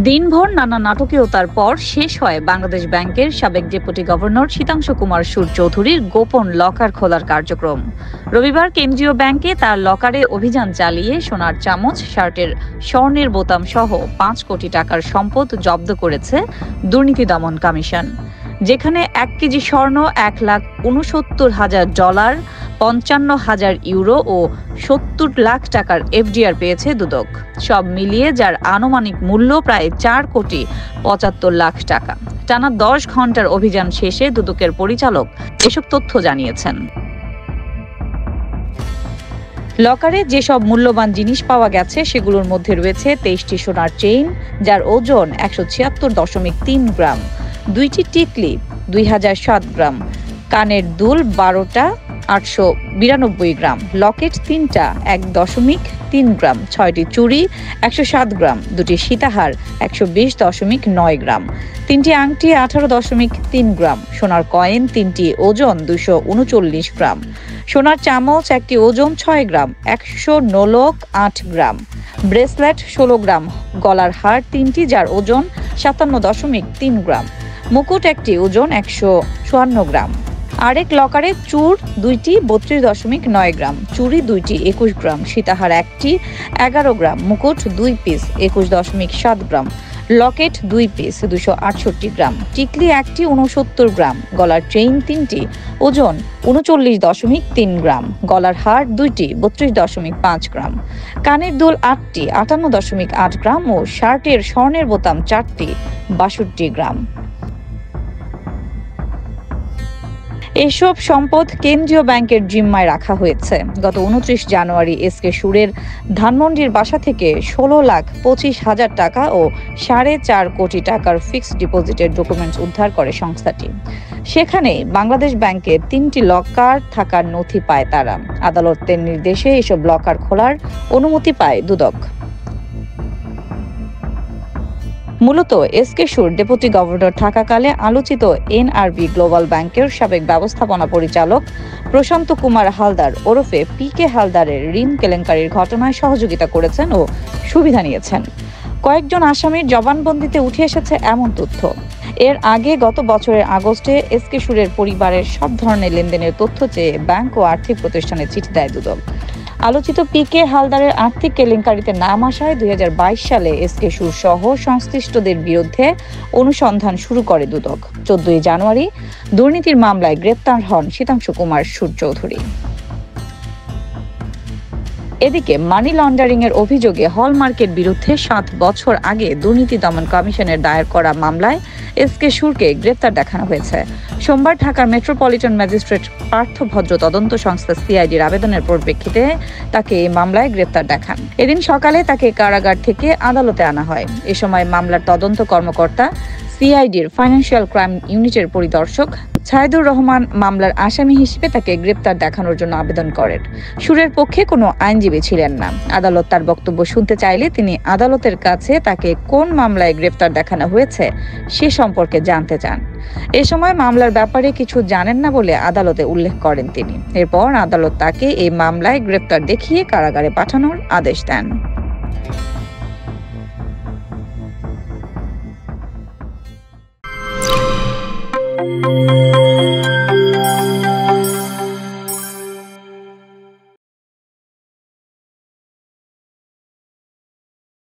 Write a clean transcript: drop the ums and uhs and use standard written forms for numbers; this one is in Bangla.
দিনভর নানা নাটকীয়তার পর শেষ হয় বাংলাদেশ ব্যাংকের সাবেক ডেপুটি গভর্নর শীতাংশু কুমার সূর চৌধুরীর গোপন লকার খোলার কার্যক্রম। রবিবার কেন্দ্রীয় ব্যাংকে তার লকারে অভিযান চালিয়ে সোনার চামচ, শার্টের স্বর্ণের বোতাম সহ ৫ কোটি টাকার সম্পদ জব্দ করেছে দুর্নীতি দমন কমিশন। যেখানে ১ কেজি স্বর্ণ, $১,৬৯,০০০, ৫৫,০০০ ইউরো ও ৭০ লাখ টাকার এফডিআর পেয়েছে দুদক। সব মিলিয়ে যার আনুমানিক মূল্য প্রায় ৪,৭৫,০০,০০০ টাকা। টানা ১০ ঘন্টার অভিযান শেষে দুদকের পরিচালক এসব তথ্য জানিয়েছেন। লকারে যেসব মূল্যবান জিনিস পাওয়া গেছে সেগুলোর মধ্যে রয়েছে ২৩টি সোনার চেইন, যার ওজন ১৭৬.৩ গ্রাম, ২টি টিকলি ২০০৭ গ্রাম, কানের দুল ১২টা ৮৯২ গ্রাম, লকেট ৩টা ১.৩ গ্রাম, ৬টি চুড়ি ১০৭ গ্রাম, ২টি সীতাহার ১২০.৯ গ্রাম, ৩টি আংটি ১৮.৩ গ্রাম, সোনার কয়েন ৩টি ওজন ২৩৯ গ্রাম, সোনার চামচ ১টি ওজন ৬ গ্রাম, ১০০ নোলক ৮ গ্রাম, ব্রেসলেট ১৬ গ্রাম, গলার হার ৩টি যার ওজন ৫৭.৩ গ্রাম, মুকুট ১টি ওজন ১৫৪ গ্রাম। আরেক লকারে চূড় ২টি ৩২.৯ গ্রাম, চুড়ি ২টি ২১ গ্রাম, সীতাহার ১টি ১১ গ্রাম, মুকুট ২ পিস ২১.৭ গ্রাম, লকেট ২ পিস ২৬৮ গ্রাম, টিকলি ১টি ৬৯ গ্রাম, গলার চেইন ৩টি ওজন ৩৯.৩ গ্রাম, গলার হার ২টি ৩২.৫ গ্রাম, কানের দুল ৮টি ৫৮.৮ গ্রাম ও শার্টের স্বর্ণের বোতাম ৪টি ৬২ গ্রাম। এসব সম্পদ কেন্দ্রীয় ব্যাংকের জিম্মায় রাখা হয়েছে। গত ২৯ জানুয়ারি এসকে সুরের ধানমন্ডির বাসা থেকে ১৬,২৫,০০০ টাকা ও ৪.৫ কোটি টাকার ফিক্সড ডিপোজিটের ডকুমেন্টস উদ্ধার করে সংস্থাটি। সেখানে বাংলাদেশ ব্যাংকের ৩টি লকার থাকার নথি পায় তারা। আদালতের নির্দেশে এসব লকার খোলার অনুমতি পায় দুদক। মূলত এসকে সুর ডেপুটি গভর্নর থাকাকালে আলোচিত এনআরবি গ্লোবাল ব্যাংকের সাবেক ব্যবস্থাপনা পরিচালক প্রশান্ত কুমার হালদার ওরফে পিকে হালদারের ঋণ কেলেঙ্কারির ঘটনায় সহযোগিতা করেছেন ও সুবিধা নিয়েছেন। কয়েকজন আসামির জবানবন্দিতে উঠে এসেছে এমন তথ্য। এর আগে গত বছরের আগস্টে এসকে সুরের পরিবারের সব ধরনের লেনদেনের তথ্য চেয়ে ব্যাংক ও আর্থিক প্রতিষ্ঠানে চিঠি দেয় দুদক। আলোচিত পিকে হালদারের আর্থিক কেলেঙ্কারিতে নাম আসায় ২০২২ সালে এসকে সুর সহ সংশ্লিষ্টদের বিরুদ্ধে অনুসন্ধান শুরু করে দুদক। ১৪ জানুয়ারি দুর্নীতির মামলায় গ্রেপ্তার হন শীতাংশু কুমার সূর চৌধুরী। এদিকে মানি লন্ডারিং এর অভিযোগে হলমার্কের বিরুদ্ধে ৭ বছর আগে দুর্নীতি দমন কমিশনের দায়ের করা মামলায় এসকে সুরকে গ্রেপ্তার দেখানো হয়েছে। সোমবার ঢাকার মেট্রোপলিটন ম্যাজিস্ট্রেট পার্থ ভদ্র তদন্ত সংস্থা সিআইডির আবেদনের পরিপ্রেক্ষিতে তাকে এই মামলায় গ্রেপ্তার দেখান। এদিন সকালে তাকে কারাগার থেকে আদালতে আনা হয়। এ সময় মামলার তদন্ত কর্মকর্তা সিআইডির ফাইন্যান্সিয়াল ক্রাইম ইউনিটের পরিদর্শক ছায়েদুর রহমান মামলার আসামি হিসেবে তাকে গ্রেপ্তার দেখানোর জন্য আবেদন করেন। সুরের পক্ষে কোনো আইনজীবী ছিলেন না। আদালত তার বক্তব্য শুনতে চাইলে তিনি আদালতের কাছে তাকে কোন মামলায় গ্রেপ্তার দেখানো হয়েছে সে সম্পর্কে জানতে চান। এ সময় মামলার ব্যাপারে কিছু জানেন না বলে আদালতে উল্লেখ করেন তিনি। এরপর আদালত তাকে এই মামলায় গ্রেপ্তার দেখিয়ে কারাগারে পাঠানোর আদেশ দেন।